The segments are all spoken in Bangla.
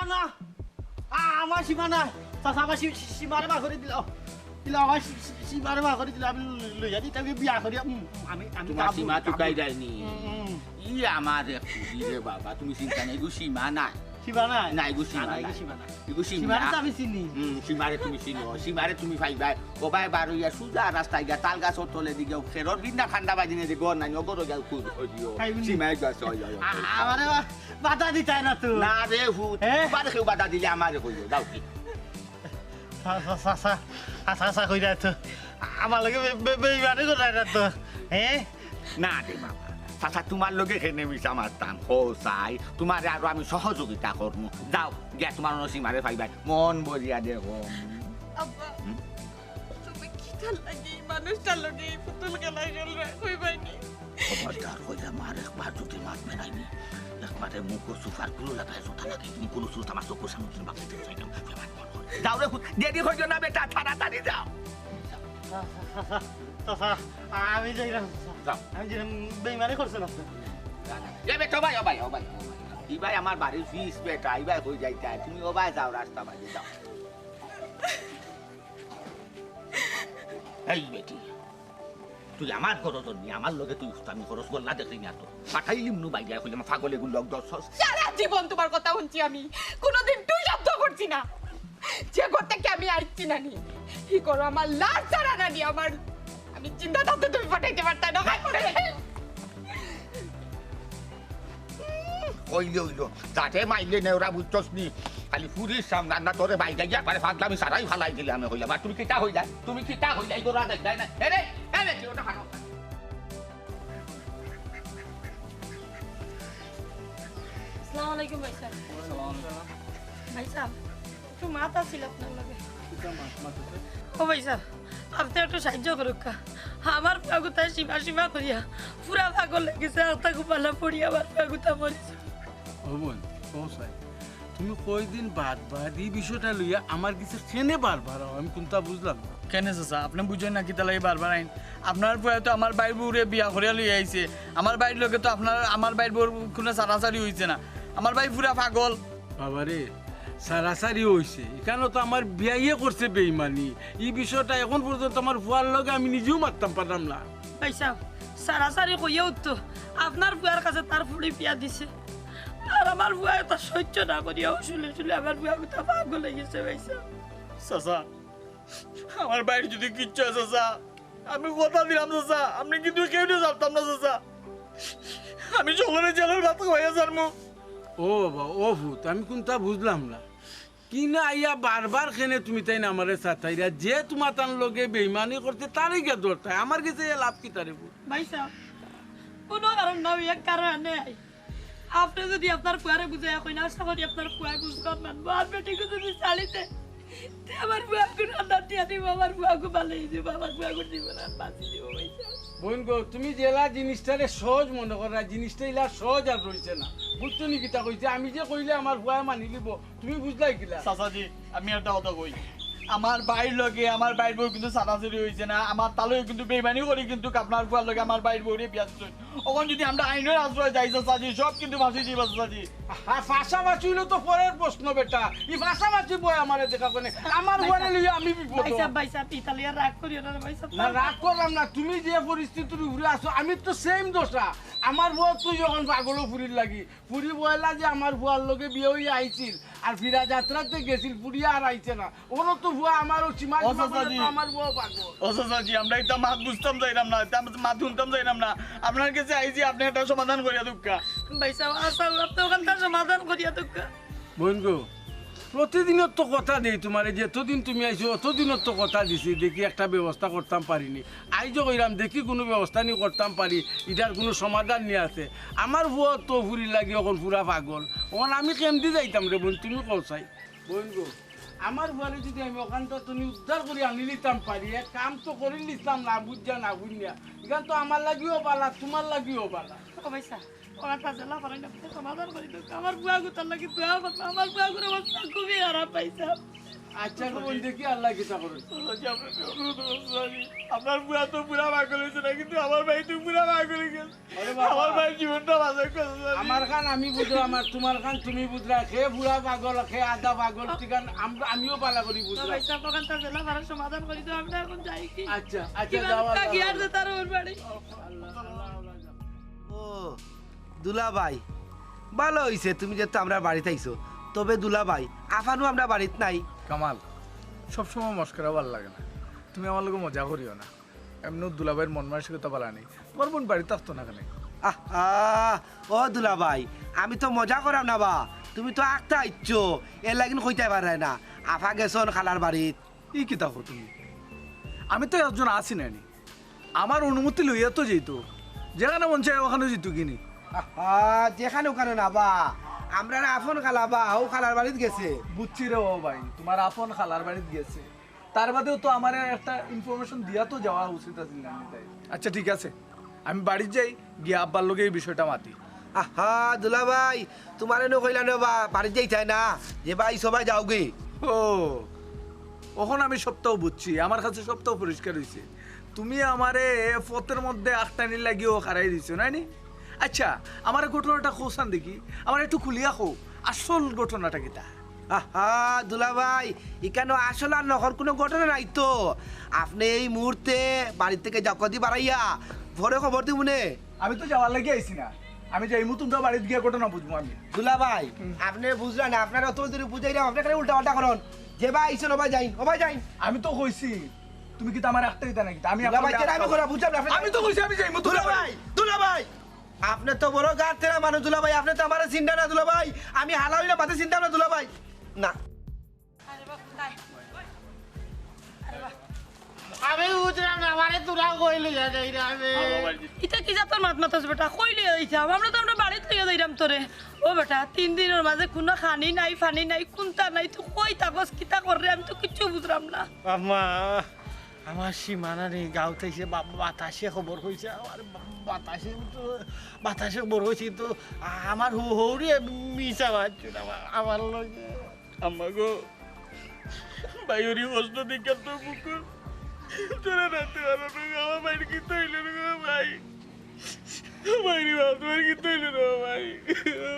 না আমার সীমা নাই চাচা আমার সীমারে মা করে দিল দিল আমার সীমারে মা করে দিল আমি লইয়া দিই তাকে বিয়া করি আমি তোমার সীমা চুকাই যায়নি ই আমার রে বাবা তুমি চিন্তা নেই গো সীমা নাই সীমা নাই নাই গো সীমা নাই নাই সীমা নাই ইগো সীমারে তো আমি চিনি সীমারে তুমি চিনো সীমারে তুমি পাইবা কবাই বারো ইয়া সুজা রাস্তায় গিয়া তাল গাছর তলে দিকে খেরর বিনা ঠান্ডা বাজি নে গর নাই নগর গেল খুদ হইও সীমায় গাছ আমারে বাধা দিতাই না তো না রে হুত বারে কেউ বাধা দিলে আমারে কইও যাও কি চাচা চাচা কই তো আমার লগে বেইমানি করাই না তো হ্যাঁ না রে বাবা চাচা তোমার লগে খেনে মিশা মারতাম ও চাই তোমার আরো আমি সহযোগিতা করবো যাও গিয়া তোমার সীমারে পাইবা মন বলিয়া দেখো আব্বা তুমি কি ভাল লাগে মানুষটার লগে পুতুল খেলা খেলরা কইবাইনি খবরদার হইলে আমার একবার যদি মারবে নাইনি একবারে মুখ সুফার গুলো লাগায় সোটা নাকি তুমি কোনো সুত আমার চোখের সামনে তুমি বাকি দিতে চাইলাম যাও রে দেরি হইল না বেটা তাড়াতাড়ি যাও চাচা আমি যাইলাম আমি যে বেইমানি করছেন আপনি এ বেটা ভাই ও ভাই ও ভাই ই ভাই আমার বাড়ির ফিস বেটা ই ভাই হয়ে যাইতে তুমি ও ভাই যাও রাস্তা বাজে যাও এই বেটি তুই আমার খরচ নি আমার লগে তুই আমি খরচ করলা দেখলি না তো পাঠাইলিম নু বাইরে হইলে আমার ফাগলে গুলো লগ দশ সারা জীবন তোমার কথা শুনছি আমি কোনোদিন তুই শব্দ করছি না যে করতে কি আমি আইছি না নি কি করো আমার লাশ ছাড়া না নি আমার আমি চিন্তা করতে তুমি পাঠাইতে পারতা না ওইলে ওইলো যাতে মাইলে নেওরা বুঝছস নি খালি পুলিশ সামনে না তোরে বাইরে গিয়া পারে ফাগলামি সারাই ফালাই দিলে আমি হইলাম আর তুমি কিটা হইলা তুমি কিটা হইলা এই গোরা দেখ না এ রে কি ওটা খানো আসসালামু আলাইকুম ভাই সাহেব ভাই সাহেব একটু মাত আছিল আপনার লগে ও ভাই সাহেব আপনি একটু সাহায্য করুক আমার পাগুতা সীমা সীমা করিয়া পুরা পাগল লেগেছে আত্মা গোপালা পড়িয়া আমার পাগুতা মরিছে ও বোন ও সাই তুমি কয়দিন বাদ এই বিষয়টা লইয়া আমার কিছু চেনে বারবার আমি কোনটা বুঝলাম না কেনে চাচা আপনি বুঝেন না কি তাহলে বারবার আইন আপনার পরে তো আমার বাইর বউরে বিয়া করিয়া লই আইছে আমার বাড়ির লোকে তো আপনার আমার বাইর বউর কোনো সারাসারি হইছে না আমার ভাই পুরা পাগল বাবারে সারাসারি হয়েছে এখানে তো আমার বিয়াইয়ে করছে বেইমানি এই বিষয়টা এখন পর্যন্ত আমার ফুয়ার লগে আমি নিজেও মারতাম পারলাম না ভাই সাহেব সারাসারি কইয়াও তো আপনার বুয়ার কাছে তার ফুড়ি পিয়া দিছে আর আমার বুয়া তা সহ্য না করিয়াও শুলে শুলে আমার বুয়া গুতা পাগল লেগেছে ভাই সাহেব চাচা আমার বাইরে যদি কিচ্ছু আছে চাচা আমি কথা দিলাম চাচা আপনি কিন্তু কেউ নিয়ে জানতাম না চাচা আমি চলনে জেলের ভাত হয়ে যাবো ও বাবা ও ভূত আমি কোনটা বুঝলাম না কি না আইয়া বারবার খেনে তুমি তাই না আমারে সাথাইরা যে তোমার তার লগে বেইমানি করতে তারই গে দরতায় আমার কাছে লাভ কি তারে ভূত ভাই সাহেব কোনো কারণ না এক কারণে আপনি যদি আপনার ফুয়ারে বুঝাই কই না আশা করি আপনার ফুয়া বুঝবেন মানবো আর বেটিকে যদি চালিতে আমার ফুয়াকে রান্না দিয়া দিব আমার ফুয়াকে ভালোই দিব আমার ফুয়াকে দিব না বাঁচি দিব ভাই সাহেব বোন গো তুমি জেলা জিনিসটারে সহজ মনে করা জিনিসটা ইলা সহজ আর রয়েছে না বুঝতো নি কিতা কইছে আমি যে কইলে আমার ভুয়া মানি লিব তুমি বুঝলাই কিলা চাচাজি আমি একটা কথা কই আমার বাইর লগে আমার বাইর বউ কিন্তু সারাসারি হয়েছে না আমার তালেও কিন্তু বেইমানি করি কিন্তু আপনার ফুয়ার লগে আমার বাইর বউরে বিয়া দিচ্ছেন ওখান যদি আমরা আইনের আশ্রয় যাই চাচাজি সব কিন্তু ফাঁসি দিব চাচাজি আর ফাঁসাবাচি হইলো তো পরের প্রশ্ন বেটা এই ফাঁসাবাচি বই আমারে দেখা কোনে আমার ঘরে লইয়া আমি বিপদ ভাই সাহেব ইতালিয়ার রাগ করিও না ভাই সাহেব না রাগ করলাম না তুমি যে পরিস্থিতির ঘুরে আসো আমি তো সেম দোষা আমার বউ তুই যখন পাগল ফুরির লাগি ফুরি বয়লা যে আমার বুয়ার লগে বিয়ে হয়ে আইছিল আর ফিরা যাত্রাতে গেছিল ফুরিয়া আর আইছে না ওনো তো বুয়া আমারও সীমা আমার বউ পাগল ও চাচাজি আমরা একটা মাত বুঝতাম যাইলাম না মাত শুনতাম যাইলাম না আপনার কাছে আইছি আপনি একটা সমাধান করিয়া দুঃখা ভাই সাহেব আশা আপনি ওখানকার সমাধান করিয়া তো বোন গো প্রতিদিনের তো কথা দেই তোমার যতদিন তুমি আইছো অতদিনের তো কথা দিছি দেখি একটা ব্যবস্থা করতাম পারিনি আইজো কইরাম দেখি কোনো ব্যবস্থা নিয়ে করতাম পারি এটার কোনো সমাধান নিয়ে আছে আমার বউ তো ফুরি লাগি এখন পুরা পাগল ওখান আমি কেমদি যাইতাম রে বোন তুমি কৌসাই বোন গো আমার বুয়ারে যদি আমি ওখানটা তুমি উদ্ধার করে আনি নিতাম পারি কাম তো করে নিতাম না বুঝা না বুঝিয়া এখান তো আমার লাগিও বালা তোমার লাগিও বালা ও ভাই সাহেব ওরা কাজে লাফারাই না সমাধান করি তো আমার বুয়া গুতার লাগি বুয়া কথা আমার বুয়া করে অবস্থা খুবই খারাপ ভাই সাহেব আচ্ছা কোন দেখি আল্লাহ কিতা করে আপনার বুড়া তো বুড়া পাগল হয়েছে না, কিন্তু আমার ভাই তো বুড়া পাগল হয়ে গেছে। আমার ভাই জীবনটা বাঁচা করছে। আমার খান আমি বুঝো, আমার তোমার খান তুমি বুঝরা, খে বুড়া পাগল খে আধা পাগল ঠিক আছে, আমিও পালা করি বুঝলাম। পয়সা পকান তা জেলা ভাড়া সমাধান করি তো আমরা এখন যাই কি আচ্ছা আচ্ছা কিভাবে যাওয়া তা গিয়ার দে তার ওর বাড়ি ও দুলাভাই, ভালো হইছে তুমি যেহেতু আমরা বাড়িতে আইছো। তবে দুলাভাই, আফানু আমরা বাড়িতে নাই। কামাল, সবসময় মস্করা ভালো লাগে না, তুমি আমার লোক মজা করিও না। এমনি দুলাভাইয়ের মন মানসিকতা ভালো নেই, তোমার বোন বাড়িতে আসতো না কেন? আহা, ও দুলাভাই, আমি তো মজা করাম না বা, তুমি তো আঁকতে আইছো, এর লাগিন কইতে পারে না। আফা গেছন খালার বাড়িত। ই কি থাকো তুমি? আমি তো একজন আসি নানি, আমার অনুমতি লইয়া তো যেত, যেখানে মন চাই ওখানে যেত কিনি। আহা, যেখানে ওখানে না বা, আমরা আফন খালা বা ও খালার বাড়িত গেছে। বুঝছি রে ও ভাই, তোমার আপন খালার বাড়িতে গেছে, তার বাদেও তো আমার একটা ইনফরমেশন দিয়া তো যাওয়া উচিত আছিল না। আচ্ছা ঠিক আছে, আমি বাড়ি যাই, গিয়ে আব্বার লোকে এই বিষয়টা মাতি। আহা দুলাভাই, তোমার এনে কইলা না বা বাড়িত যাইতাই না, যে ভাই সবাই যাওগে। ও, ওখন আমি সপ্তাহ বুঝছি, আমার কাছে সপ্তাহ পরিষ্কার হয়েছে। তুমি আমারে পথের মধ্যে আখটানি লাগিয়েও হারাই দিছো নাইনি? আচ্ছা, আমার ঘটনাটা খোঁসান দেখি, আমার একটু খুলিয়া খো, আসল ঘটনাটা কিতা? আহা দুলাভাই, এখানে আসলে আর নহর কোনো ঘটনা নাই তো। আপনি এই মুহূর্তে বাড়ি থেকে কদি বাড়াইয়া ভরে খবর দিব নে। আমি তো যাওয়ার লাগে আইছি না, আমি যাই তোমরা বাড়িতে গিয়ে ঘটনা বুঝবো আমি। দুলাভাই, আপনি বুঝলেন না, আপনারা অত দূরে বুঝাই না, আপনার উল্টা পাল্টা করুন। যে ভাই আইসেন ওবাই যাইন, ওবাই যাইন। আমি তো কইছি, তুমি কি আমার একটা দিতা নাকি? আমি দুলাভাই কেন আমি করা বুঝলাম না। আমি তো কইছি আমি যাই দুলাভাই, দুলাভাই, আপনি তো বড় গাছ তেরা মানুষ দুলাভাই, আপনি তো আমার চিন্তা না দুলাভাই। আমি হালাউই না বাতে চিন্তা না দুলাভাই। না আমি বুঝলাম না, মানে তোরা কইলি যাই রে আমি। ইটা কি যা তোর মাত মাতাস বেটা কইলে যাইতাম, আমরা তো আমরা বাড়িতে লিয়ে যাইতাম তোরে। ও বেটা 3 দিনের মাঝে কোনো খানি নাই ফানি নাই কোনটা নাই, তুই কই তাগস কিতা করে আমি তো কিচ্ছু বুঝলাম না। আম্মা, আমার সীমানা নেই, গাঁওতে এসে বাতাসে খবর হয়েছে, আমার বাতাসে খবর হয়েছে, কিন্তু আমার হৌরে মিশা পাচ্ছি না আমার লগে। আম্মা গো, বাইরি কষ্ট দিকে তো বুকুর তোরা রাতে আমার বাইরে কি তৈল গো ভাই, বাইরে তোমার কি তৈল রে ভাই?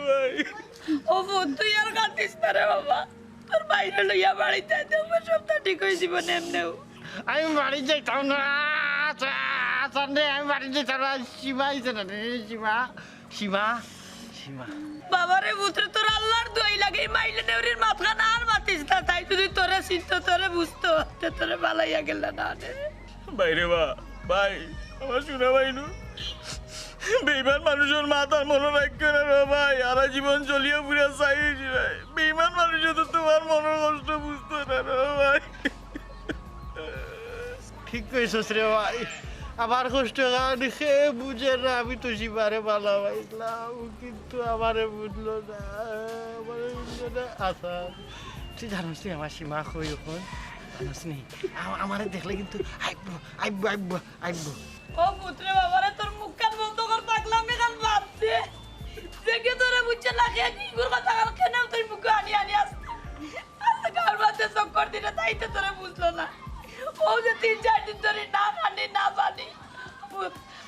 ভাই ও বোন তুই আর কাঁদিস না রে বাবা, তোর বাইরে লইয়া বাড়িতে যাইতে আমার সবটা ঠিক হয়ে জীবনে এমনেও। আমি বাড়ি যাইতাম না, আমি বাড়ি যাইতাম না। সীমা আইছে না রে, সীমা সীমা সীমা বাবারে পুত্র তোর আল্লাহর দোয়াই লাগে, মাইলে নেউরির মাথখানা আর মাতিস না, তাই যদি তোরে চিনতো তোরে বুঝতো, তোরে বালাইয়া গেল না রে। বাইরে বা ভাই, আমার শোনা ভাই নু বেইমান মানুষের মাথার মনে রাখবে না রে ভাই, সারা জীবন চলিয়ে পুরে চাইছি ভাই। বেইমান মানুষের তো তোমার মনের কষ্ট বুঝতো না রে ভাই। ঠিক কইছস রে ভাই, আমার কষ্ট কারণে সে বুঝে না। আমি তো সীমারে ভালোবাসলাম, কিন্তু আমারে বুঝলো না, আমারে বুঝলো না। আচ্ছা তুই জানিস নি আমার সীমা কই এখন? জানিস নি আমারে দেখলে কিন্তু আইবো আইবো আইবো আইবো। ও পুত্রে বাবারে তোর মুখ কান বন্ধ কর, পাগলামি কান বাদ দে। দেখে তোরে বুঝছে না কে কি গুর কথা কাল কেন তুই মুখ আনি আনি আসতে আল্লাহ কার বাদে চক্কর দিলে, তাই তো তোরে বুঝলো না। ও যে 3-4 দিন ধরে না খানি না পানি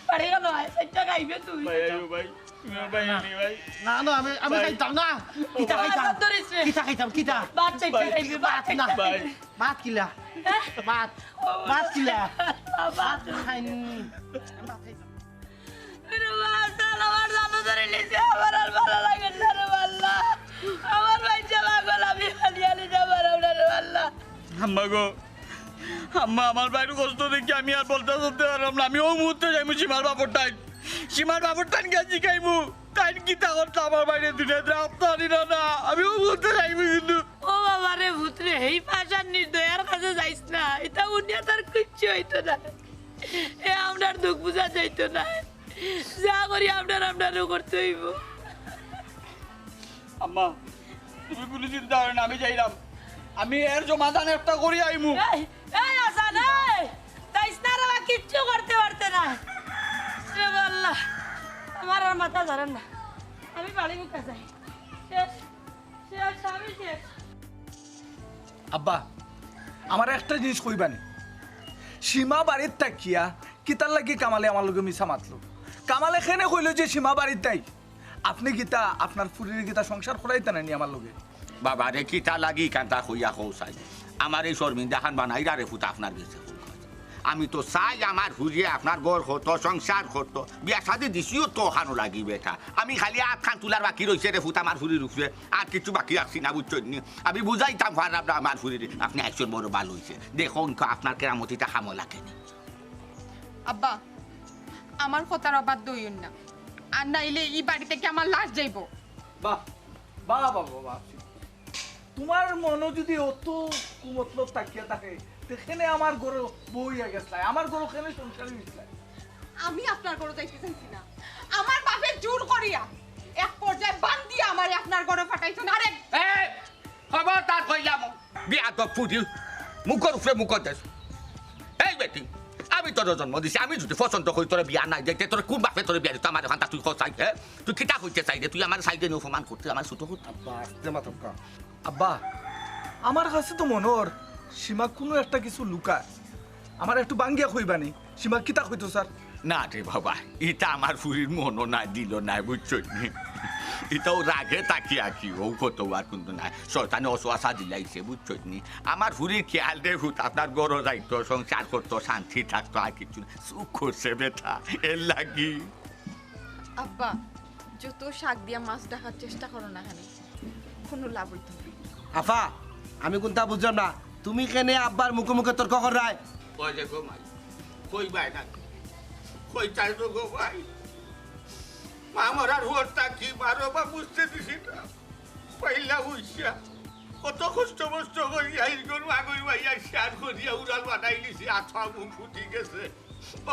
বাড়ি গেল, সেটা খাইবে তুই। ভাই আইবো ভাই, তুমি ভাই আনি ভাই। না না, আমি খাইতাম না। কিতা খাইতাম? কিতা খাইতাম? কিতা? বাদ চাইতে খাইবি, বাদ চাইতে না ভাই। ভাত কিলা, ভাত ভাত কিলা, ভাত খাইনি। রে বাসাল আমার জানো ধরে লিছে, আমার আর ভালো লাগে না রে আল্লাহ, আমার ভাই চালা গেল, আমি খালি আলি যাবার রে আল্লাহ। আম্মা গো, আম্মা আমার বাইরে কষ্ট দেখি আমি আর বলতে চলতে পারলাম না। আমি ও মুহূর্তে যাইমু সীমার বাপর টাইম, সীমার বাপর টাইম গেছি খাইমু, টাইম কি তা করতো আমার বাইরে দুটো রাস্তানি না। আমি ও মুহূর্তে যাইমু কিন্তু। ও বাবা রে ভূতরে, এই পাশার নির্দয়ার কাছে যাইস না, এটা উনিয়া তার কিচ্ছু হইতো না, এ আপনার দুঃখ বুঝা যাইতো না, যা করি আপনারও করতে হইব। আম্মা তুমি কোনো চিন্তা করেন, আমি যাইলাম, আমি এর সমাধান একটা করি আইমু। এই এই আসান, এই যাইস না রে, কিচ্ছু করতে পারতে না রে আল্লাহ, আমার আর মাথা ধরেন না, আমি বাড়ি মুখে যাই, শেষ শেষ আমি শেষ। আব্বা আমার একটা জিনিস কইবানি সীমা বাড়ির থাকিয়া কিতার লাগি কামালে আমার লগে মিছা মাতলো কামালে খেনে কইল যে সীমা বাড়ির তাই আপনি গীতা আপনার ফুরির গীতা সংসার করাইতে নানি আমার লগে বাবা রে কিতা লাগি কান্তা হইয়া কৌসাই আমার এই শর্মিন্দা খান বানাই রে ফুটা আপনার গেছে আমি তো চাই আমার হুরিয়ে আপনার গড় হতো সংসার করতো বিয়া সাথে দিছিও তো খানো লাগি বেটা আমি খালি আট খান তুলার বাকি রয়েছে রে ফুটা আমার হুরি রুখছে আর কিছু বাকি রাখছি না বুঝছেন আমি বুঝাইতাম ভাড়া আমার হুরির আপনি একজন বড় ভালো হয়েছে দেখুন আপনার কেরামতিটা খামো লাগেনি আব্বা আমার কথার অবাদ দইন না আর নাইলে এই বাড়ি থেকে আমার লাশ যাইব বাহ বাহ বাহ বাহ তোমার মনে যদি অত কুমতলব তাকিয়া থাকে সেখানে আমার গরু বইয়া গেছে আমার গরু খেলে সংসারে মিশলে আমি আপনার ঘরে যাইতে চাইছি না আমার বাপে জোর করিয়া এক পর্যায়ে বান দিয়া আমার আপনার ঘরে ফাটাইছেন আরে খবর তার কইলাম বিয়া তো ফুটি মুখর উপরে মুখর দেশ এই বেটি আমি তোর জন্ম দিছি আমি যদি পছন্দ করি তোর বিয়া নাই দেখতে তোর কোন বাপে তোর বিয়া দিত আমার এখানটা তুই চাই তুই কিতা হইতে চাই তুই আমার সাইডে নিয়ে অপমান করতে আমার ছোট করতে আব্বা আমার কাছে তো মনোর সীমা কোনো একটা কিছু লুকায় আমার একটু বাঙ্গিয়া কইবানি সীমা কিতা কইতো স্যার না রে বাবা এটা আমার ফুরির মনও নাই দিল নাই বুঝছো এটাও রাগে তাকিয়ে আঁকি ও কত আর কিন্তু নাই শয়তানে অসুয়াশা দিলাইছে বুঝছো নি আমার ফুরির খেয়াল রে ভূত আপনার গরো যাইতো সংসার করতো শান্তি থাকতো আর কিছু সুখ করছে বেটা এর লাগি আব্বা যত শাক দিয়া মাছ দেখার চেষ্টা করো না খালি কোনো লাভ হইতো না আফা আমি কোনটা বুঝলাম না তুমি কেনে আব্বার মুখে মুখে তর্ক করায় ওই যে গো মাই কই বাই না কই চাই তো গো ভাই মামার হরটা কি মারো বা বুঝতে দিছি না পয়লা বুঝছা কত কষ্ট মষ্ট করিয়া গরু আগর ভাইয়া শেয়ার করিয়া উড়াল বানাই নিছি আঠা মুখ ফুটি গেছে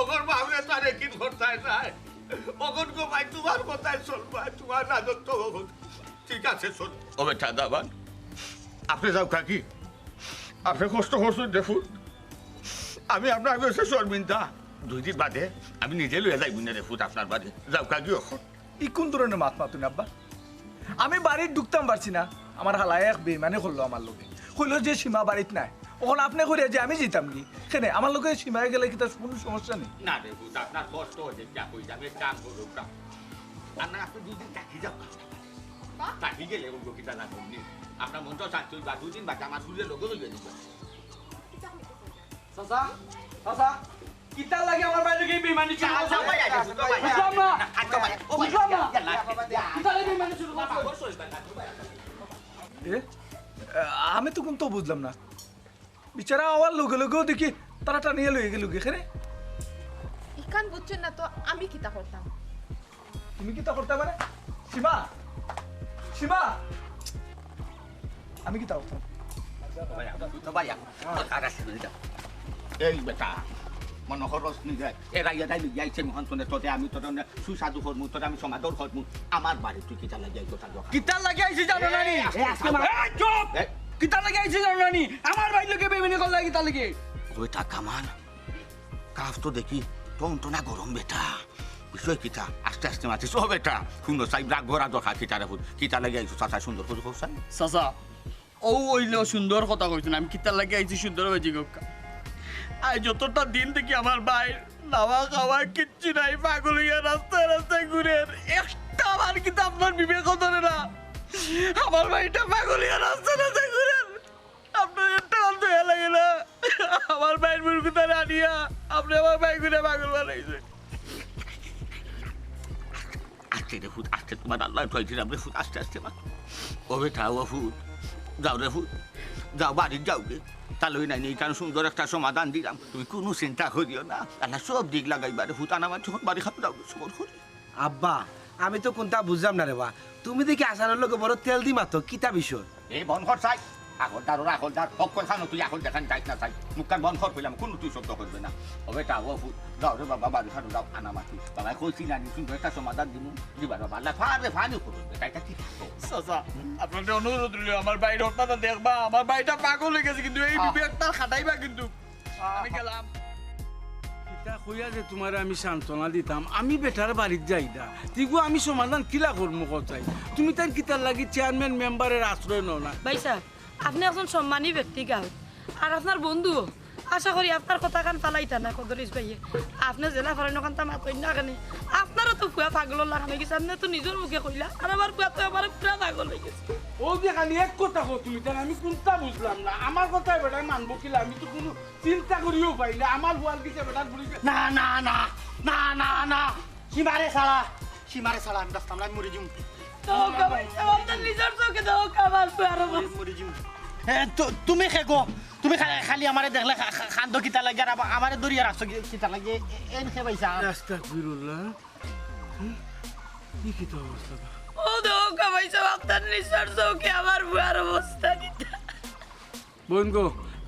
ওগর মামলে তারে কি করতায় নাই ওগর গো ভাই তোমার কথায় চলবা তোমার রাজত্ব হোক ঠিক আছে চল ও বেটা দাবান আপনি যাও কাকি আপনি কষ্ট করছেন দেখুন আমি আপনার কাছে শর্মিন্দা 2 দিন বাদে আমি নিজে লইয়া যাইব না রে ফুট আপনার বাদে যাও কাকি এখন ই কোন ধরনের মাত মাতুন আব্বা আমি বাড়ির ঢুকতাম পারছি না আমার হালায় এক বেমানে করলো আমার লোকে কইলো যে সীমা বাড়িত নাই ওখান আপনি করিয়া যে আমি যেতাম নি কেন আমার লোকে সীমায় গেলে কি তার কোনো সমস্যা নেই না রে ফুট আপনার কষ্ট হয়েছে যা কই যাবে কাম করুক আর না আপনি 2 দিন থাকি যাও থাকি গেলে ওগুলো কিটা না করবি আপনার মনটা শান্তি হইবা 2 দিন বাকি আমার সুরের লোক লইয়া দিব চাচা চাচা কিতা লাগে আমার বাইরে গিয়ে বেমানি শুরু করছে বুঝলাম না বুঝলাম না কিতা লাগে বেমানি শুরু করছে আমি তো কোন তো বুঝলাম না বিচারা আওয়ার লগে লগেও দেখি তারা টানিয়ে লয়ে গেল এখানে ইকান বুঝছেন না তো আমি কিতা করতাম তুমি কিতা করতে পারে সীমা সীমা আমি কিতা করতাম এই বেটা মনোহর রশ্মি যায় এরা ইয়াদাই যাইছে মহান্তনে তোতে আমি তোর সুস্বাদু করমু তোর আমি সমাদর করমু আমার বাড়ি তুই কিতা লাগিয়াই কথা কিতা লাগে আইছি জানো নানি চুপ কিতা লাগে আইছি জানো নানি আমার ভাই লোকে বেমিনি কল লাগি তা লাগে ওইটা কামান কাফ তো দেখি টন টনা গরম বেটা বিষয় কিতা আস্তে আস্তে মাতি সব বেটা শুনো সাইব রাগ ভরা দরকার কিতারে ফুট কিতা লাগিয়াইছো চাচা সুন্দর করে কৌসাই চাচা ও ওইলে সুন্দর কথা কইছেন আমি কিতা লাগে আইছি সুন্দর হয়েছি গোকা আজ যতটা দিন থেকে আমার ভাই নাওয়া খাওয়া কিচ্ছু নাই পাগল হইয়া রাস্তায় রাস্তায় ঘুরে একটা আমার কিন্তু আপনার বিবেক ধরে না আমার ভাইটা পাগল হইয়া রাস্তায় রাস্তায় ঘুরে আপনার একটা অন্ত লাগে না আমার ভাইয়ের মুরগুতা রানিয়া আপনি আমার ভাই ঘুরে পাগল বানাইছে আস্তে রে ফুট আস্তে তোমার আল্লাহ ঠয়েছিলাম রে ফুট আস্তে আস্তে মা ও বেটা ও ফুট যাও রে ফুট যাও বাড়ি যাও গে তাহলে ওই নাই কারণ সুন্দর একটা সমাধান দিলাম তুমি কোনো চিন্তা করিও না আল্লাহ সব দিক লাগাইবারে ফুট আনা আমার যখন বাড়ি খাতে যাও সবর করি আব্বা আমি তো কোনটা বুঝলাম না রে বা তুমি দেখি আসারের লোকে বড় তেল দি মাতো কিতা বিষয় এই বন ঘর চাই আগলদার ওরা আগলদার হক করে খানো তুই আগল দেখান চাইছ না চাই মুখকান বন ঘর পেলাম কোনো তুই শব্দ করবে না ও বেটা ও ফুট যাও রে বাবা বাড়ি খাটো যাও আনা মাতি বাবা কইছি না সুন্দর একটা সমাধান দিমু দিবার বাবা আল্লাহ ফারে ফানি করবে তাইটা কি চাচা আপনাদের অনুরোধ রইল আমার বাইরে হঠাৎ দেখবা আমার বাড়িটা পাগল হয়ে গেছে কিন্তু এই বিবেকটা খাটাইবা কিন্তু আমি গেলাম কিতা কইয়া যে তোমার আমি সান্ত্বনা দিতাম আমি বেটার বাড়ির যাই না তিগু আমি সমাধান কিলা করবো কথাই তুমি তার কিতার লাগি চেয়ারম্যান মেম্বারের আশ্রয় নাও না ভাই সাহেব আপনি একজন সম্মানী ব্যক্তি গাঁত আর আপনার বন্ধু আশা করি আপনার কথা কান পালাইতা না কদরিস ভাইয়ে আপনি জেলা ফরেন ওখান তা মাতই না কেন আপনারও তো পুয়া পাগল লাগানো গেছে আপনি তো নিজের মুখে কইলা আর আমার পুয়া তো আমার পুরা পাগল হয়ে গেছে ও যে খালি এক কথা কো তুমি তাহলে আমি কোনটা বুঝলাম না আমার কথা বেটাই মানবো কিলা আমি তো কোনো চিন্তা করিও পাই না আমার বুয়ার কিছু বেটার বুড়ি না না না না না না সীমারে ছাড়া আমি রাস্তা আমি মরে যাম তো ভাই আমার নিজের চোখে দাও কামাল পুয়ার মরে যাম তুমি খেকো তুমি খালি আমারে দেখলে খাদ্য কিতা লাগে আর আমারে দরিয়া রাখছো কিতা লাগে এন খেবাইছা আস্তাগফিরুল্লাহ কি কি তো অবস্থা ও দাও কামাই সব আপনার নিজের চোখে আমার পুয়ার অবস্থা কিতা বোন গো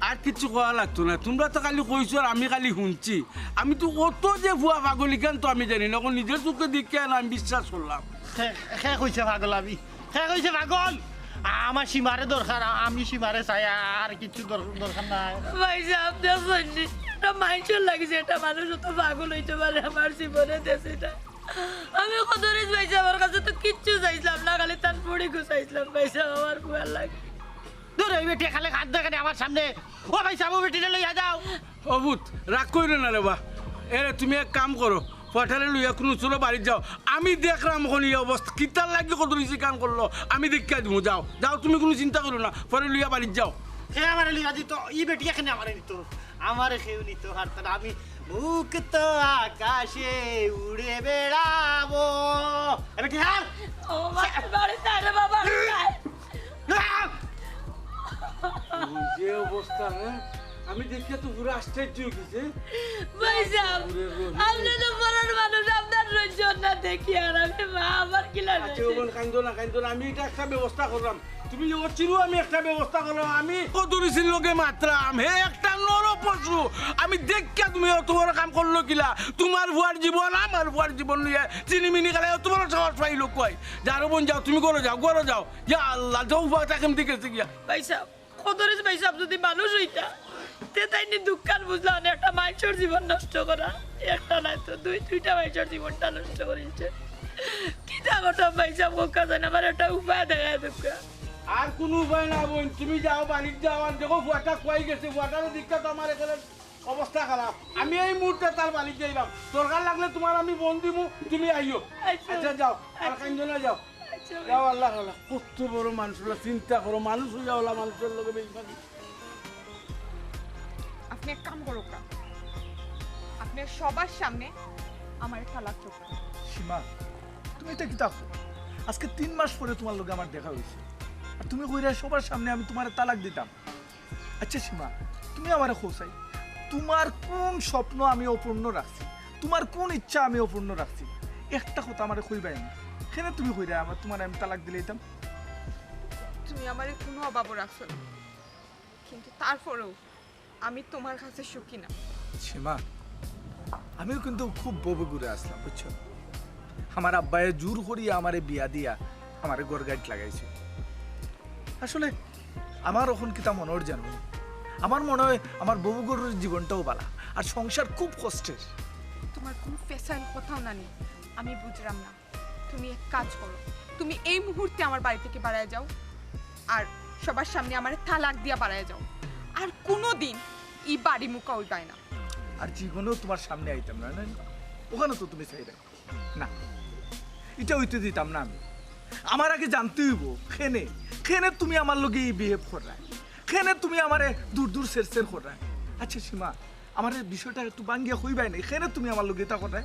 আর কিছু কোয়া লাগতো না তোমরা তো খালি কইছো আর আমি খালি শুনছি আমি তো অত যে ভুয়া পাগলি কেন তো আমি জানি না নিজের চোখে দেখে আমি বিশ্বাস করলাম খে কইছে পাগল আমি খে কইছে পাগল আমার সীমারে দরকার আমি সীমারে চাই আর কিছু দরকার নাই ভাই সাহেব দেখুন এটা মাইন্ডের লাগছে এটা মানুষ তো পাগল হইতে পারে আমার জীবনে দেশে আমি কদরিস ভাই আমার কাছে তো কিচ্ছু চাইছিলাম না খালি তার পড়ে গুছাইছিলাম ভাই সাহেব আমার ভয় লাগে দূর ওই বেটি খালে খাদ্য দেখানে আমার সামনে ও ভাই সাহেব বেটিটা লইয়া যাও অবুত রাগ কইরে না রে বা এরে তুমি এক কাম করো পঠারে লইয়া কোনো চলো বাড়ি যাও আমি দেখলাম এখন এই অবস্থা কিতার লাগি কত রিসি কাম করলো আমি দেখা দিব যাও যাও তুমি কোনো চিন্তা করো না পরে লইয়া বাড়ি যাও সে আমার লইয়া দিত ই বেটি এখানে আমার নিত আমার খেউ নিত হারতাম আমি মুক্ত আকাশে উড়ে বেড়াবো এবার কি হাল ও ভাই বাড়ি তারে বাবা যে অবস্থা হ্যাঁ আমি দেখে তো পুরো আশ্চর্য হয়ে গেছে ভাই সাহেব আপনি তো পরার মানুষ আপনার রঞ্জন না দেখি আর আমি মা আমার কি লাগে আচ্ছা বোন কান্দো না আমি এটা একটা ব্যবস্থা করলাম তুমি যে চিরু আমি একটা ব্যবস্থা করলাম আমি কদরিসির লোকে মাত্রাম হে একটা নর পশু আমি দেখা তুমি অত বড় কাম করলো কিলা তোমার ভুয়ার জীবন আমার ভুয়ার জীবন নিয়ে চিনিমিনি গেলে অত বড় সাহস পাই লোক কয় যারো বোন যাও তুমি করো যাও ইয়া আল্লাহ যাও ভয়টা কেমন দিকেছে গিয়া ভাই সাহেব কদরিস ভাই সাহেব যদি মানুষ হইতা তে তাই নি দুঃখান বুঝলাম একটা মানুষের জীবন নষ্ট করা একটা নাই তো দুইটা মানুষের জীবনটা নষ্ট করেছে কি জাগটা ভাই সাহেব কোকা জানে আমার একটা উপায় দেখা দুঃখা আর কোনো উপায় না বোন তুমি যাও বাড়ির যাও আর দেখো ভুয়াটা খুয়াই গেছে ভুয়াটারও দিকটা তো আমার এখানে অবস্থা খারাপ আমি এই মুহূর্তে তার বাড়ির যাইলাম দরকার লাগলে তোমার আমি বোন দিব তুমি আইও আচ্ছা যাও আর কাঞ্জনা যাও যাও আল্লাহ আল্লাহ কত বড় মানুষরা চিন্তা করো মানুষ হইয়া ওলা মানুষের লোকে বেশি আপনি এক কাম করো কা আপনি সবার সামনে আমার তালাক চোখ সীমা তুমি এটা কি থাকো আজকে 3 মাস পরে তোমার লগে আমার দেখা হয়েছে আর তুমি কইরা সবার সামনে আমি তোমার তালাক দিতাম আচ্ছা সীমা তুমি আমারে খোঁচাই তোমার কোন স্বপ্ন আমি অপূর্ণ রাখছি তোমার কোন ইচ্ছা আমি অপূর্ণ রাখছি একটা কথা আমারে কইবাই না কেন তুমি কইরা আমার তোমার আমি তালাক দিলে দিতাম তুমি আমার কোনো অভাব রাখছো না কিন্তু তারপরেও আমি তোমার কাছে সুখী না সীমা আমিও কিন্তু খুব ববে ঘুরে আসলাম বুঝছো আমার আব্বায়ে জোর করিয়া আমারে বিয়া দিয়া আমারে গড়গাইট লাগাইছে আসলে আমার এখন কিতা মনের জানো আমার মনে হয় আমার বউগরের জীবনটাও বালা আর সংসার খুব কষ্টের তোমার কোনো ফেসাইল কোথাও না নেই আমি বুঝলাম না তুমি এক কাজ করো তুমি এই মুহূর্তে আমার বাড়ি থেকে বাড়ায় যাও আর সবার সামনে আমার তালাক দিয়া বাড়ায় যাও আর কোনোদিন এই বাড়ি মুখা উঠবায় না আর জীবনেও তোমার সামনে আইতাম না ওখানে তো তুমি চাই না এটা হইতে দিতাম না আমি আমার আগে জানতে হইব খেনে তুমি আমার লগে বিহেভ করা খেনে তুমি আমারে দূর সের করা আচ্ছা সীমা আমার বিষয়টা একটু বাঙ্গিয়া হইবাই নাই খেনে তুমি আমার লগে এটা করা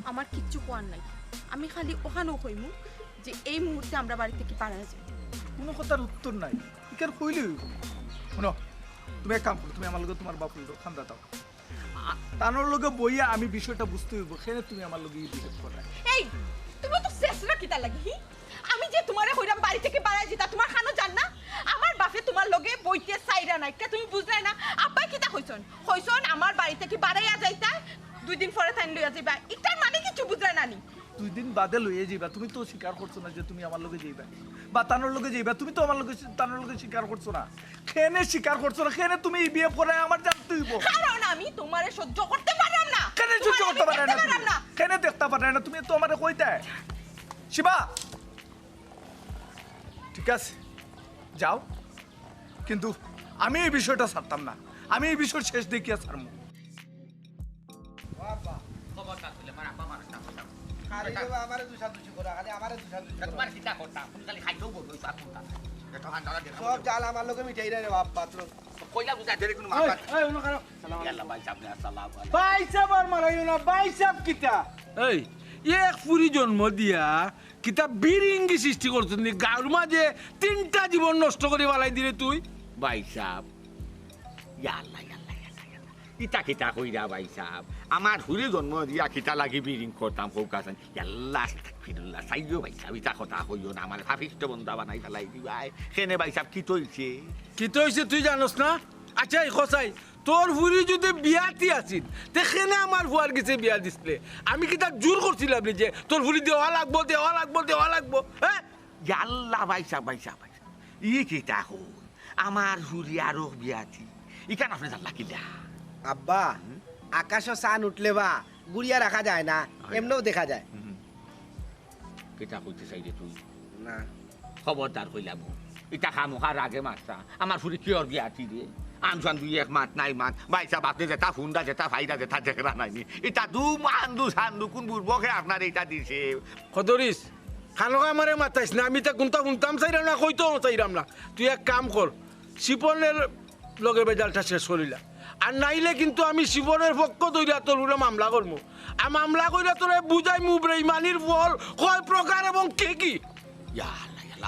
আমার কিচ্ছু কোয়ার নাই আমি খালি ওখানেও কইমু যে এই মুহূর্তে আমরা বাড়ি থেকে বাড়ায় যাই কোনো কথার উত্তর নাই এখানে কইলে হইব শোনো তুমি এক কাম করো তুমি আমার লগে তোমার বাপুর খান্দা দাও তানোর লগে বইয়া আমি বিষয়টা বুঝতে হইব খেনে তুমি আমার লগে বিহেভ করা এই তুমি তো শেষরা কিতা লাগি আমি যে তোমারে হইরাম বাড়ি থেকে বাড়ায় যেতা তোমার খানো জান না আমার বাপে তোমার লগে বইতে চাইরা নাই কে তুমি বুঝলাই না আব্বা কিতা কইছন আমার বাড়ি থেকে বাড়াইয়া যাইতা 2 দিন পরে থাইন লইয়া যাইবা এটার মানে কিছু বুঝলাই না নি 2 দিন বাদে লইয়া যাইবা তুমি তো স্বীকার করছো না যে তুমি আমার লগে যাইবা বা তানোর লগে যাইবা তুমি তো আমার লগে তানোর লগে স্বীকার করছো না খেনে স্বীকার করছো না খেনে তুমি বিয়ে করে আমার জানতে হইব কারণ আমি তোমারে সহ্য করতে পারলাম না কেনে সহ্য করতে পারে না কেনে দেখতে পারে না তুমি তো আমারে কইতে শিবা ঠিক আছে যাও কিন্তু আমি এই বিষয়টা ছাড়তাম না, আমি এই বিষয় শেষ দেখিয়া ছাড়মু। খবরদার তুলে মার আব্বা মানুষ না কথা খালি বাবা আমারে দুসাদুসি করা, খালি আমারে দুসাদুসি করা। তোমার চিন্তা করতাম তুমি খালি খাইতেও বলবো আর কোনটা এটা হান্ডারা দেখো সব জাল আমার লগে মিঠাই রে বাপ পাত্র। কইলা বুঝা দেরে কোনো ওই, মাথা ওই, উনো খারাপ। আল্লাহ ভাই সামনে আসসালাম বাইসাব আর মারাইও না, বাইসাব কিতা? এই, এক ফুরি জন্ম দিয়া কিতা বিরিঙ্গি সৃষ্টি করছিস নি গাঁর মাঝে 3টা জীবন নষ্ট করে বালাই দিলে তুই। ভাই সাহেব আল্লাহ আল্লাহ ইটা কিতা কইরা ভাই সাহেব আমার হুরে জন্ম দিয়া কিতা লাগি বিরিং করতাম কৌকাছেন আল্লাহ ফিরুল্লাহ সাইও ভাই সাহেব ইটা কথা কইও না আমার ভাবিষ্ট বন্ধা বানাই ফেলাই দিবাই সেনে ভাই সাহেব কি তৈছে কি তো হইছে তুই জানোস না? আচ্ছা এই খসাই তোর ফুরি যদি বিয়াতি আছিল তেখানে আমার ফুয়ার গেছে বিয়া দিছিলে, আমি কি তার জোর করছিলাম নি যে তোর ফুরি দেওয়া লাগবো দেওয়া লাগবো দেওয়া লাগবো? হ্যাঁ, আল্লাহ ভাই সাহেব ভাই সাহেব ভাই সাহেব ই কিতা কই আমার হুরি আরো বিয়াতি ইকান আপনি জানলা কিলা আব্বা আকাশও চান উঠলে বা গুড়িয়া রাখা যায় না, এমনিও দেখা যায় কিতা কইতে চাইলে তুই না। খবরদার কইলাম ইটা খামোখার আগে মাত্রা আমার ফুরি কিয়র বিয়াতি রে আমসান দুই এক মাত নাই মাত বাইসা বাপনে যেটা ফুন্ডা যেটা ফাইদা যেটা দেখরা নাইনি এটা দু মান্দু সান্দু কোন বুড়বকে আপনার এটা দিছে খদরিস খানোকা আমারে মাতাইস না, আমি তা কোনটা শুনতাম চাইলাম না, কইতো চাইলাম না। তুই এক কাম কর, শিপনের লগে বেজালটা শেষ করিলা, আর নাইলে কিন্তু আমি শিপনের পক্ষ ধরিয়া তোর উপরে মামলা করবো। আর মামলা কইরা তোরে বুঝাই মুবরে ইমানির ফল কয় প্রকার এবং কে কি।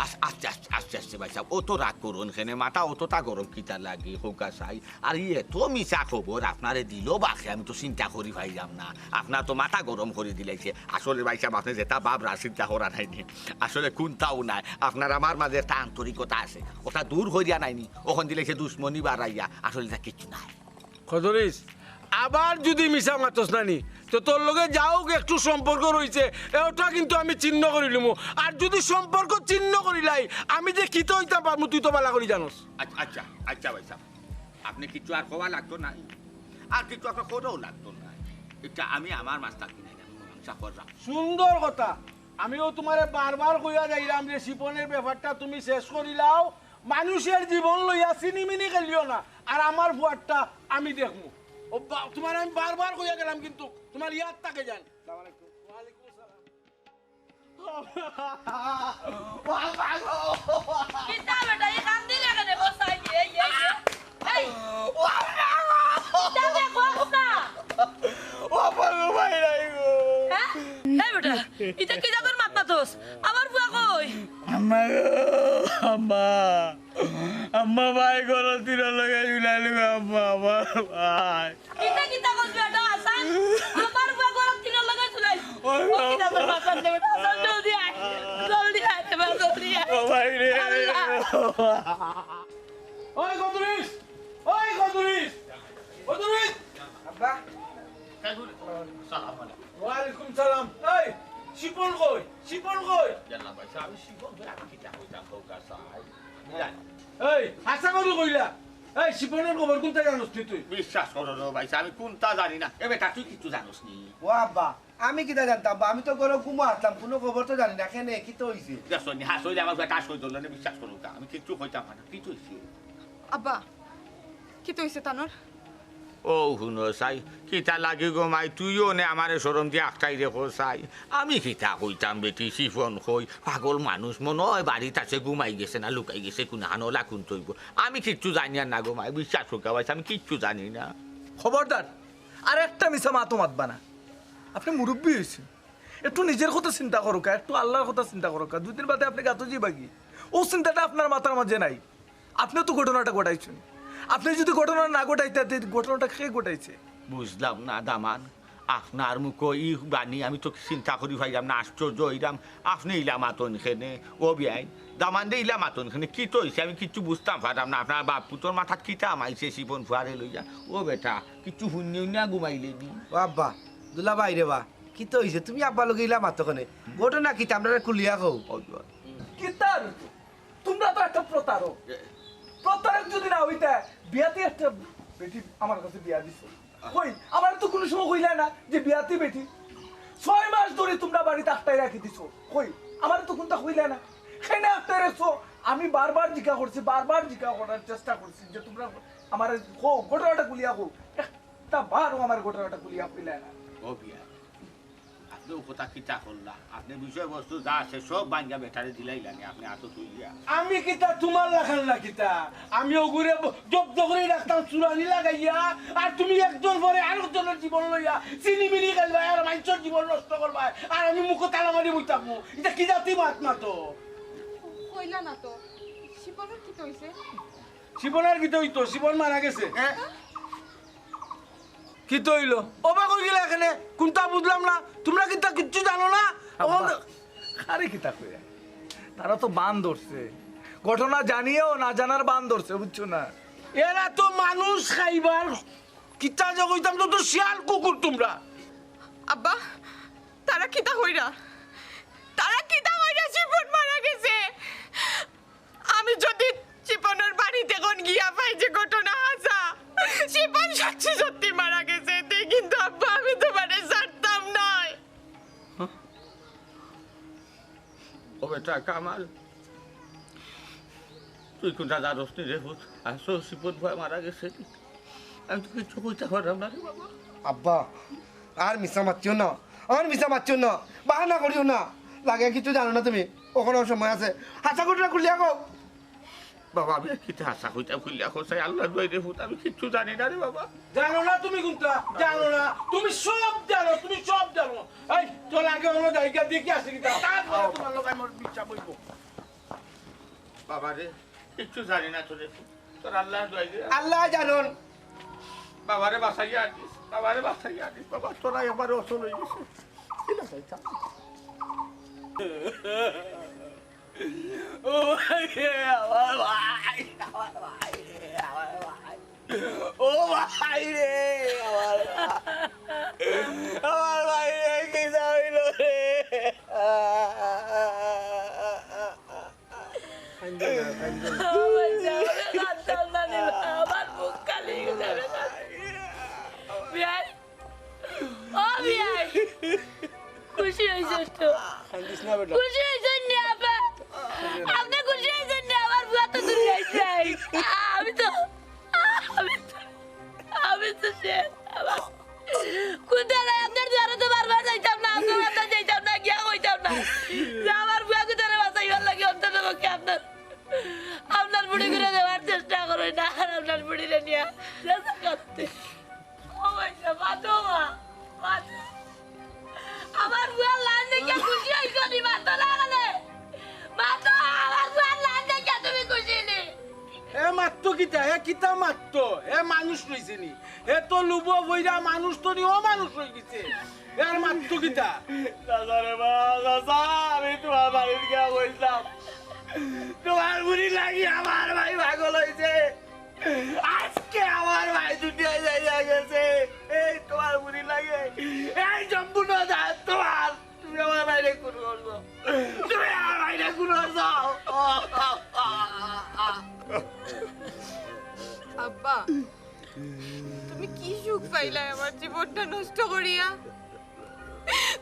আস্তে আস্তে আস্তে আস্তে ভাইসা অত রাগ করুন এখানে মাথা অতটা গরম কিতা লাগে হোকা চাই আর ইয়ে তো মিশা খবর আপনারে দিল বাকি আমি তো চিন্তা করি ভাইলাম না আপনার তো মাথা গরম করে দিলাইছে আসলে ভাইসা আপনি যেটা ভাবরা চিন্তা করা নাইনি আসলে কোনটাও নাই আপনার আমার মাঝে একটা আন্তরিকতা আছে ওটা দূর হইয়া নাইনি ওখান দিলাইছে দুশ্মনী বাড়াইয়া আসলে এটা কিছু নাই খদরিস আবার যদি মিশা মাতস নানি তো তোর লগে যাও একটু সম্পর্ক রয়েছে ওটা কিন্তু আমি চিহ্ন করিলিম, আর যদি সম্পর্ক চিহ্ন করিলাই আমি যে কিতো হইতা পারমু তুই তো বালা করি জানোস। আচ্ছা আচ্ছা ভাইসা আপনি কিছু আর কবা লাগতো নাই আর কিছু আপনার করেও লাগতো না এটা আমি আমার মাস্তা কিনে মীমাংসা করলাম সুন্দর কথা, আমিও তোমারে বারবার কইয়া যাইলাম যে শিপনের ব্যাপারটা তুমি শেষ করিলাও, মানুষের জীবন লইয়া চিনিমিনি খেলিও না, আর আমার ভুয়ারটা আমি দেখমু। তোমার আমি বারবার কইয়া গেলাম কিন্তু তোমার ইয়াদ তাকে যান। কিতা বেটা এই কান দিলে কেন বসাই দিয়ে এই এই কিতা দেখো না হ্যাঁ এই বেটা এটা কি জাগর মাত মাতস আমার বুয়া কই আম্মা গো, আম্মা ভাই ঘর তীর লগে জুলাইলু আম্মা আমার ভাই কিতা কিতা কস বেটা আসান আমার বুয়া গরম তিন লাগাই চলাই ও কিতা তোর মাত দে বেটা আসান জলদি আয় রে বেটা জলদি আয় ও ভাই রে ওই কদরিস, ওই কদরিস, কদরিস। আব্বা সালাম আলাইকুম ওয়ালাইকুম সালাম। এই শিপন কই, শিপন কই? জানলাম ভাইসা আমি শিবন আমি কিতা কইতাম হোকা চাই এই হাসা করে কইলা, এই শিপনের খবর কোনটা জানোস তুই? বিশ্বাস করো ভাইসা আমি কোনটা জানি না এবে তুই কিছু জানোস নি ও আব্বা আমি কিটা জানতাম বা আমি তো গরো কুমো আসলাম, কোনো খবর তো জানি না, কেনে কি তো হইছে? দেখো নি হাসইলে আমার কাজ হই ধরলে বিশ্বাস করো আমি কিছু কইতাম না কি হইছে আব্বা কি তো হইছে তানোর? ও শুনো চাই কিতা লাগি গো মাই তুইও নে আমার সরম দিয়ে আখটাই দেখো চাই আমি কিতা কইতাম বেটি শিফন কই পাগল মানুষ মনে হয় বাড়িতে আছে ঘুমাই গেছে না লুকাই গেছে কোন হানলা কোন তৈব আমি কিচ্ছু জানি না গো মাই বিশ্বাস করতে পারছি আমি কিচ্ছু জানি না খবরদার আর একটা মিছা মাতো মাতবা না, আপনি মুরব্বী হয়েছেন, একটু নিজের কথা চিন্তা করো কা, একটু আল্লাহর কথা চিন্তা করো কা, 2 দিন বাদে আপনি গাতো জি বাগি ও চিন্তাটা আপনার মাথার মাঝে নাই। আপনিও তো ঘটনাটা ঘটাইছেন, আপনি যদি ঘটনা না ঘটাইতে ঘটনাটা খেয়ে ঘটাইছে বুঝলাম না দামান আপনার মুখ ই বাণী আমি তো চিন্তা করি ভাইলাম না আশ্চর্য হইলাম আপনি ইলাম আতন খেনে ও বিয়াই দামান দে ইলাম আতন খেনে কি তো হয়েছে আমি কিচ্ছু বুঝতাম পারলাম না আপনার বাপ পুতোর মাথাত কিতা আমাইছে শিপন ফুয়ারে লইয়া ও বেটা কিচ্ছু শূন্য না ঘুমাইলে নি ও আব্বা দুলা ভাই রে বা কি তো হইছে? তুমি আব্বা লগে ইলা মাতো কনে ঘটনা কি আমরা কুলিয়া কও? কি তার তোমরা তো একটা প্রতারক, প্রতারক যদি না হইতা বিয়াতে একটা বেটি আমার কাছে বিয়া দিছে কই আমার তো কোনো সময় কইলা না যে বিয়াতে বেটি 6 মাস ধরে তোমরা বাড়িতে আটটাই রাখি দিছো কই আমার তো কোনটা কইলা না, খেনে আটটাই রাখছো আমি বারবার জিজ্ঞা করছি, বারবার জিজ্ঞা করার চেষ্টা করছি যে তোমরা আমার ঘটনাটা খুলিয়া কো, একটা বারও আমার ঘটনাটা খুলিয়া কইলে না। ও বিয়া আপনি কথা কিতা করলা, আপনি বিষয়বস্তু যা আছে সব বাঙ্গা বেটারে দিলাই লাগে, আপনি আতো তুইলিয়া আমি কিতা তোমার লাখান না কিতা, আমি ওগুরে জব্দ করে রাখতাম চুরানি লাগাইয়া, আর তুমি একজন পরে আরেকজনের জীবন লইয়া চিনিমিনি খেলবা আর মানুষের জীবন নষ্ট করবা, আর আমি মুখ তালা মারি বইতাম। এটা কি জাতি মাত মাতো? কইলা না তো শিপনের কি হইছে? শিবনের কি হইতো? শিবন মারা গেছে। কি তো হইলো? অবাক হয়ে গেলে এখানে কোনটা বুঝলাম না। তোমরা কিতা কিচ্ছু জানো না? আরে কিতা কইরা, তারা তো বান ধরছে, ঘটনা জানিয়েও না জানার বান ধরছে, বুঝছো না? এরা তো মানুষ খাইবার কিতা যে কইতাম তো শিয়াল কুকুর তোমরা। আব্বা তারা কিতা হইরা, তারা কিতা হইরা শিপন মারা গেছে? আমি যদি শিপনের বাড়িতে কোন গিয়া পাই যে ঘটনা হাসা শিপন সত্যি সত্যি মারা গেছে, তে কিন্তু আব্বা আমি তোমারে ছাড়তাম না। ও বেটা কামাল, তুই কোনটা জানোস নি রে ভূত? আসো শিপন ভাই মারা গেছে, আমি তো কিছু কইতে পারলাম না রে বাবা। আব্বা আর মিশা মারছিও না, আর মিশা মারছিও না, বাহানা করিও না। লাগে কিছু জানো না তুমি, ওখানে সময় আছে। হাসা ঘটনা খুলিয়া কও। বাবা আমি কিতা আশা কইতে খুলিয়া কোথায় আল্লাহ দই রে ভূত, আমি কিচ্ছু জানি না রে বাবা। জানো না তুমি কোনটা? জানো না তুমি সব জানো, তুমি সব জানো। এই চল আগে হলো জায়গা দেখি আসি কিতা, তারপরে তোমার লোক আমার বিচার বইব। বাবা রে কিচ্ছু জানি না তোরে, তোর আল্লাহ দই রে। আল্লাহ জানুন। বাবারে বাসাইয়া আনিস, বাবারে বাসাইয়া আনিস, বাবা তোরা একবার অসল হয়ে গেছে। ও ভাই রে, আমার ভাই, আমার ভাই রে, আমার ভাই, ও ভাই রে, আমার ভাই রে, কি হইল রে? আমার মুখ কালি যাবে। বিয়াই, ও বিয়াই, খুশি হয়েছিস তো? খুশি হয়েছেন নি আপা? আপনি খুশি হয়েছেন নি? আমার বুয়া তো দূরে যাইছে। আমি তো শেষ। কোথায় আপনার দ্বারা তো বারবার যাইতাম না, আপনার আপনার যাইতাম না, গিয়া হইতাম না যে আমার বুয়া কোথায় বাঁচাইবার লাগে অন্তত পক্ষে আপনার বুড়ি করে দেওয়ার চেষ্টা করো না, আর আপনার বুড়িরে নিয়ে চেষ্টা করতে। ও ভাইসা বাতো মা, বাতো। আমার বুয়ার লাইন দেখে খুশি হইছো নি? বাতো না গেলে বাতো, আমার বুয়ার লাইন দেখে তুমি খুশি নি? এ মাত্র কিতা, এ কিতা মাত্র, এ মানুষ রইছে নি? এ তো লুবো বইরা মানুষ তো নি, ও মানুষ হয়ে গেছে। এর মাত্র কিতা? দাদা রে বা, দাদা, আমি তোমার বাড়ির গিয়া বললাম তোমার বুড়ি লাগি আমার ভাই পাগল হয়েছে। আজকে আমার ভাই দুনিয়ায় যাইয়া গেছে, এই তোমার বুড়ি লাগে, এই সম্পূর্ণ দাঁত তোমার। তুমি আমার বাইরে খুন করছো, তুমি আমার বাইরে খুন করছো। আব্বা তুমি কি সুখ পাইলা আমার জীবনটা নষ্ট করিয়া?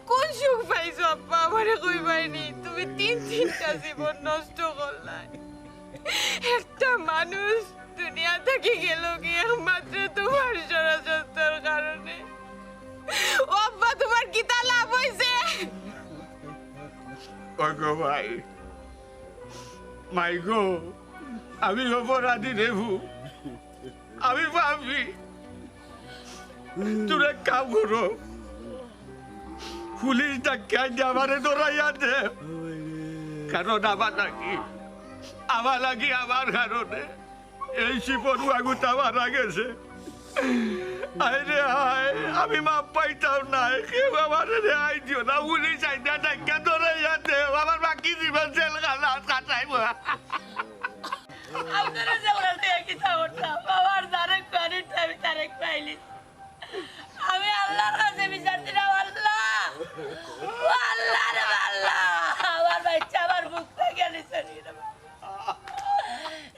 কোন সুখ পাইছো আব্বা আমারে কইবাইনি? তুমি তিনটা জীবন নষ্ট করলাই। একটা মানুষ দুনিয়া থেকে গেল কি একমাত্র তোমার ষড়যন্ত্রের কারণে। ও আব্বা তোমার কি তা লাভ হইছে? ওই গো ভাই, মাই গো, আমি অপরাধী রে ভূত, আমি ভাবি তোরা কাম করো, পুলিশ ডাক্তার আমারে ধরাইয়া দে, কারণ আমার লাগি আমার কারণে এই শিপন আগুটা মারা গেছে। আরে হায়, আমি মাপ পাইতাম না, কেউ আমার রেহাই দিও না, পুলিশ আইনা ডাক্তার ধরাইয়া দে, আমার বাকি জীবন জেলখানা কাটাইব। আপনারা যে ওরা দিয়ে কিতা করতাম, আমার তারেক পানির আমি তারেক পাইলি। আমি আল্লাহর কাছে বিচার দিলাম, আল্লাহ, আল্লাহ রে আল্লাহ, আমার বাচ্চা আমার বুক থেকে নিচে নিয়ে নেবে।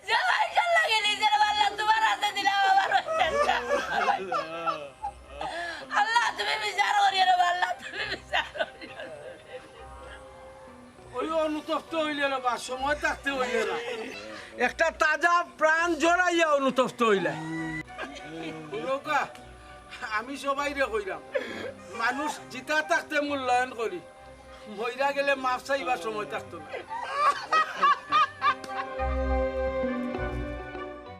যে বাচ্চা লাগে নিজের আল্লাহ তোমার হাতে দিলাম আমার বাচ্চাটা। আল্লাহ তুমি বিচার করিয়ে নেবে, আল্লাহ তুমি বিচার করিয়ে নেবে। ওই অনু তো অনুতপ্ত হইলে না বা সময় থাকতে হইলে না একটা তাজা প্রাণ জড়াইয়া অনুতপ্ত হইলে নৌকা আমি সবাই রে কইরাম মানুষ জিতা থাকতে মূল্যায়ন করি মইরা গেলে মাছ চাইবার সময় থাকতো না